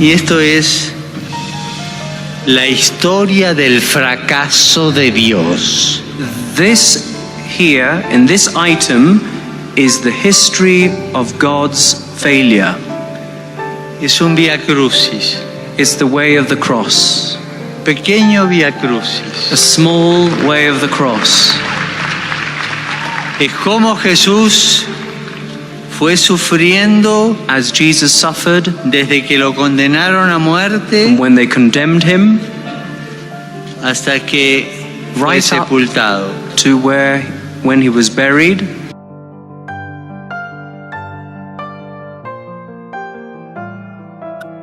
Y esto es la historia del fracaso de Dios. This here, in this item, is the history of God's failure. Es un vía crucis. It's the way of the cross. Pequeño vía crucis. A small way of the cross. Es como Jesús fue sufriendo as Jesus suffered desde que lo condenaron a muerte when they condemned him hasta que fue sepultado. To when he was buried.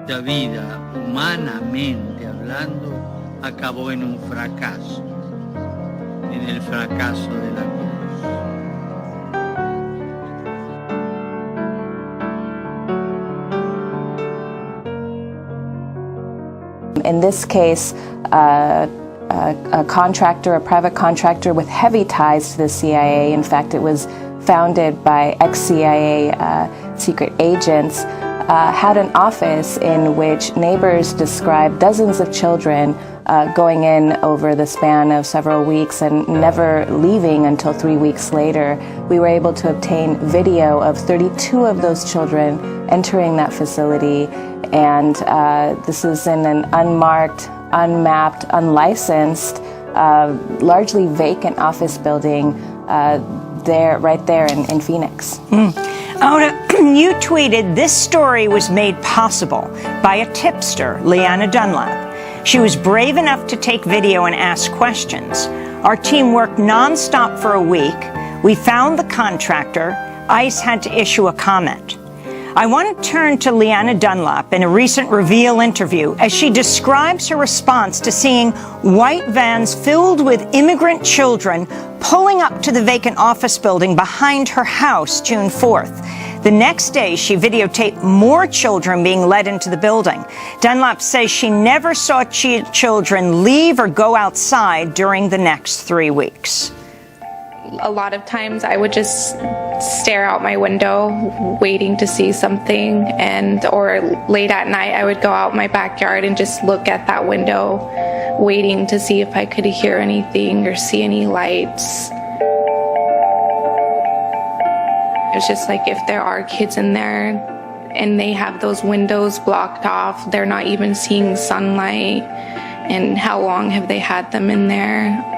La vida, humanamente hablando, acabó en un fracaso, en el fracaso de la cruz. In this case, a contractor, a private contractor with heavy ties to the CIA. In fact, it was founded by ex-CIA secret agents, had an office in which neighbors described dozens of children going in over the span of several weeks and never leaving until 3 weeks later. We were able to obtain video of 32 of those children entering that facility, and this is in an unmarked, unmapped, unlicensed, largely vacant office building right there in Phoenix. Ona, you tweeted, "This story was made possible by a tipster, Leanna Dunlap. She was brave enough to take video and ask questions. Our team worked nonstop for a week. We found the contractor. ICE had to issue a comment." I want to turn to Leanna Dunlap in a recent Reveal interview as she describes her response to seeing white vans filled with immigrant children pulling up to the vacant office building behind her house June 4th. The next day, she videotaped more children being led into the building. Dunlap says she never saw children leave or go outside during the next 3 weeks. A lot of times I would just stare out my window waiting to see something, or late at night I would go out my backyard and just look at that window waiting to see if I could hear anything or see any lights. It's just like, if there are kids in there and they have those windows blocked off, they're not even seeing sunlight, and how long have they had them in there?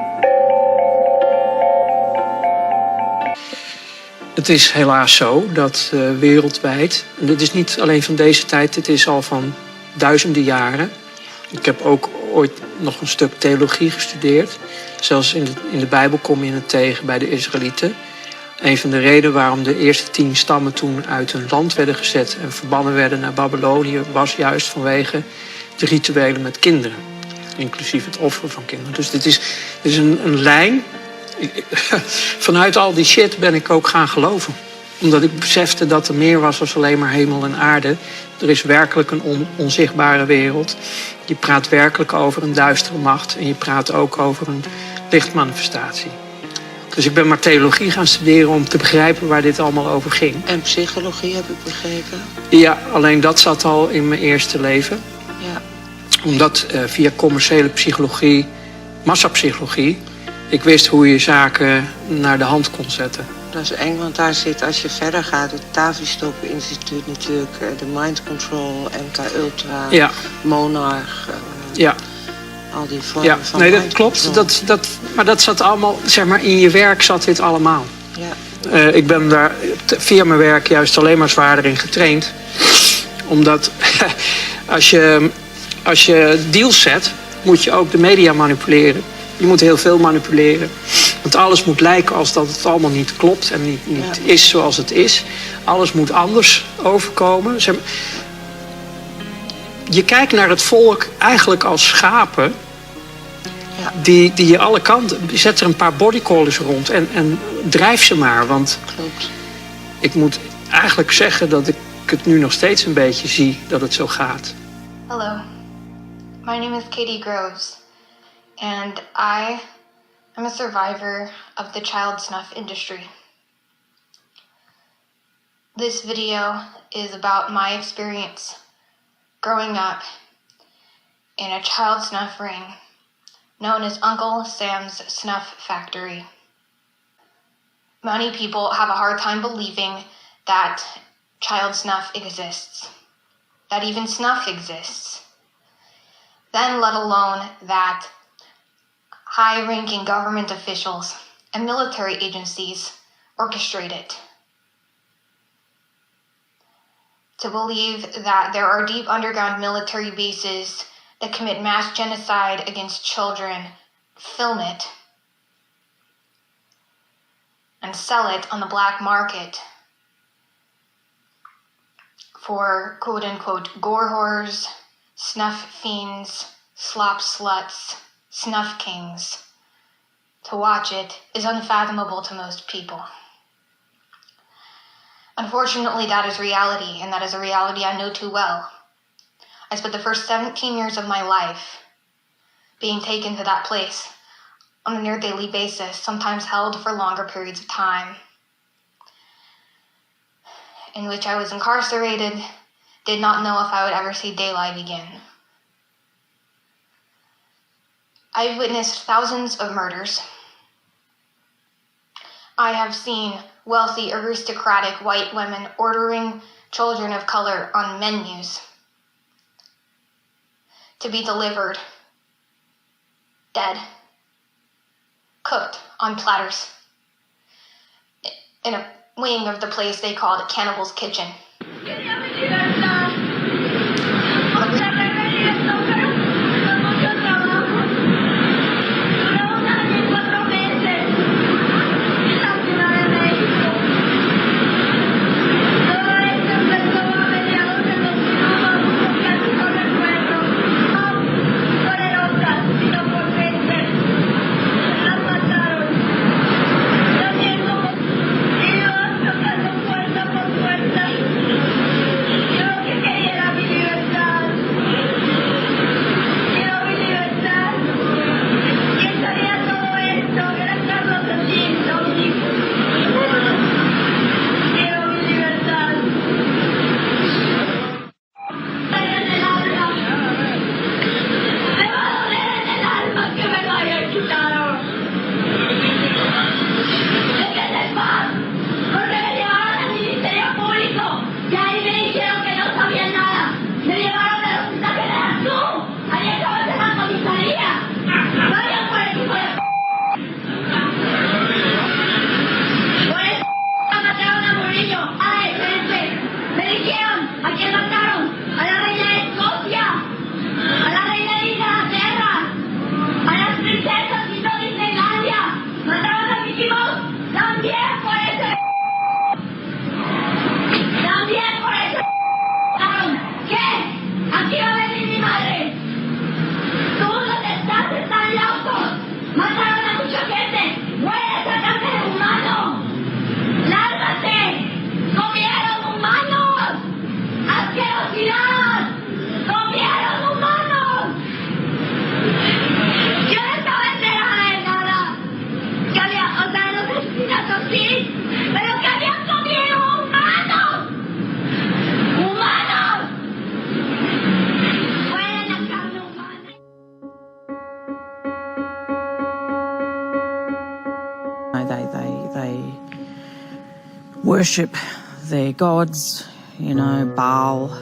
Het is helaas zo dat wereldwijd, en dit is niet alleen van deze tijd, dit is al van duizenden jaren. Ik heb ook ooit nog een stuk theologie gestudeerd. Zelfs in de Bijbel kom je het tegen bij de Israëlieten. Een van de redenen waarom de eerste 10 stammen toen uit hun land werden gezet en verbannen werden naar Babylonië, was juist vanwege de rituelen met kinderen. Inclusief het offeren van kinderen. Dus dit is een lijn. Vanuit al die shit ben ik ook gaan geloven. Omdat ik besefte dat er meer was dan alleen maar hemel en aarde. Er is werkelijk een onzichtbare wereld. Je praat werkelijk over een duistere macht. En je praat ook over een lichtmanifestatie. Dus ik ben maar theologie gaan studeren om te begrijpen waar dit allemaal over ging. En psychologie heb ik begrepen? Ja, alleen dat zat al in mijn eerste leven. Ja. Omdat via commerciële psychologie, massapsychologie, ik wist hoe je zaken naar de hand kon zetten. Dat is eng, want daar zit, als je verder gaat, het Tavistock Instituut natuurlijk, de Mind Control, MK Ultra, ja. Monarch, ja. al die vormen van nee, dat klopt. Maar dat zat allemaal, zeg maar, in je werk zat dit allemaal. Ja. Ik ben daar via mijn werk juist alleen maar zwaarder in getraind. Omdat als je deals zet, moet je ook de media manipuleren. Je moet heel veel manipuleren. Want alles moet lijken als dat het allemaal niet klopt en niet is zoals het is. Alles moet anders overkomen. Zeg maar, je kijkt naar het volk eigenlijk als schapen. Ja. Die je alle kanten... Zet er een paar bodycallers rond en drijf ze maar. Want klopt. Ik moet eigenlijk zeggen dat ik het nu nog steeds een beetje zie dat het zo gaat. Hello, my name is Katie Groves. And I am a survivor of the child snuff industry. This video is about my experience growing up in a child snuff ring known as Uncle Sam's Snuff Factory. Many people have a hard time believing that child snuff exists, that even snuff exists, then let alone that high-ranking government officials and military agencies orchestrate it. To believe that there are deep underground military bases that commit mass genocide against children, film it, and sell it on the black market for quote-unquote gore whores, snuff fiends, slop sluts, snuff kings. To watch it is unfathomable to most people. Unfortunately, that is reality, and that is a reality I know too well. I spent the first 17 years of my life being taken to that place on a near daily basis, sometimes held for longer periods of time, in which I was incarcerated, did not know if I would ever see daylight again. I've witnessed thousands of murders. I have seen wealthy, aristocratic white women ordering children of color on menus to be delivered dead, cooked on platters in a wing of the place they called Cannibal's Kitchen. They worship their gods, you know, Baal,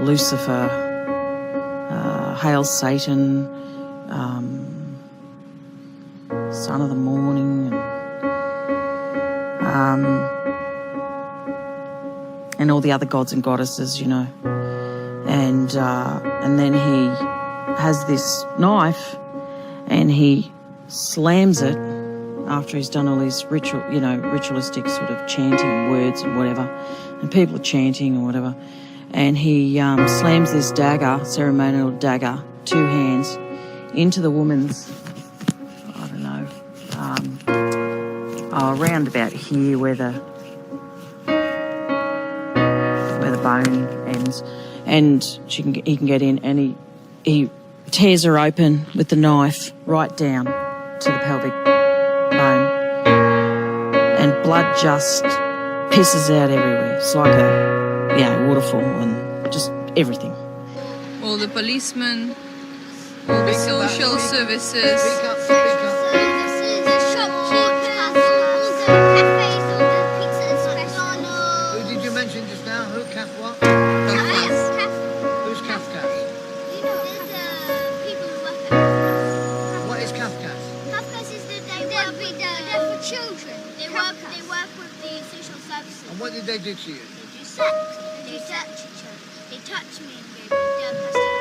Lucifer, hail Satan, son of the morning, and all the other gods and goddesses, you know. And then he has this knife and he slams it after he's done all these ritualistic sort of chanting words and whatever, and people are chanting or whatever, and he slams this dagger, ceremonial dagger, 2 hands, into the woman's, I don't know, around about here where the bone ends, and he can get in, and he tears her open with the knife right down to the pelvic bone, and blood just pisses out everywhere. It's like a waterfall, and just everything. All the policemen, all the social services. Who did you mention just now? Who? Kaf what? Who's Kafkas? What is Kafkas? Kafkas is they're for children. They work with the social services. And what did they do to you? They do sex. They touch each other. They touch me and gave me their plastic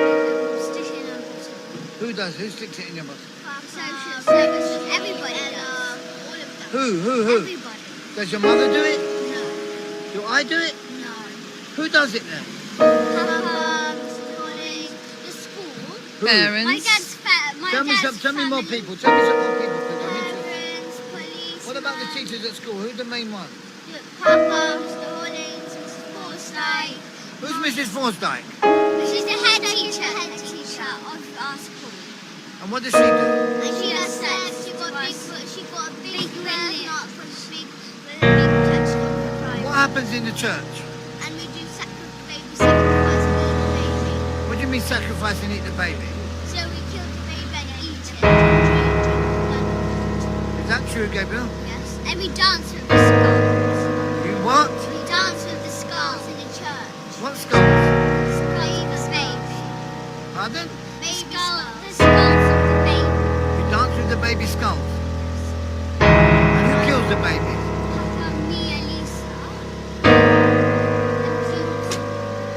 bullets. Stick it in our bottom. Who does? Who sticks it in your bottom? Social services. Everybody does. All of them. Who? Everybody. Does your mother do it? No. Do I do it? No. Who does it then? The school. Who? Parents. My dad's Tell me more people. Tell me some more people. Because I'm interested. Parents, police. What about the teachers at school? Who's the main one? Papa, Mr. Hollins, Mrs. Forsyth. Who's Mrs. Forsdyke? She's the head teacher of our school. And what does she do? And she does sex. She got a big red knot from big protection on her pride. What happens in the church? And we do baby sacrifice and eat the baby. What do you mean sacrifice and eat the baby? So we kill the baby and eat it. Is that true, Gabriel? Yes. And we dance with the skulls. You what? We dance with the skulls in the church. What skulls? Baby. Pardon? Baby skulls. The skulls of the baby. You dance with the baby skulls. And who kills the babies? Papa, me, and Lisa.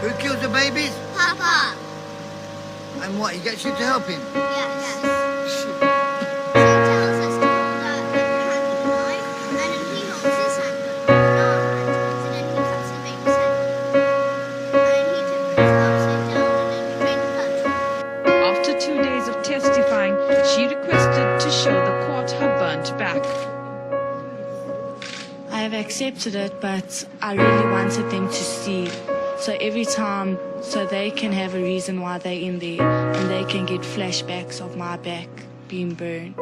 Who kills the babies? Papa. And what? He gets you to help him? Yes. She tells us to hold our hand with the knife, and then he holds his hand with our hand, and then he cuts the baby's head off. And then he puts it upside down, and then we drain the blood. After 2 days of testifying, she requested to show the court her burnt back. I have accepted it, but I really wanted them to see. So every time, so they can have a reason why they're in there, and they can get flashbacks of my back being burnt.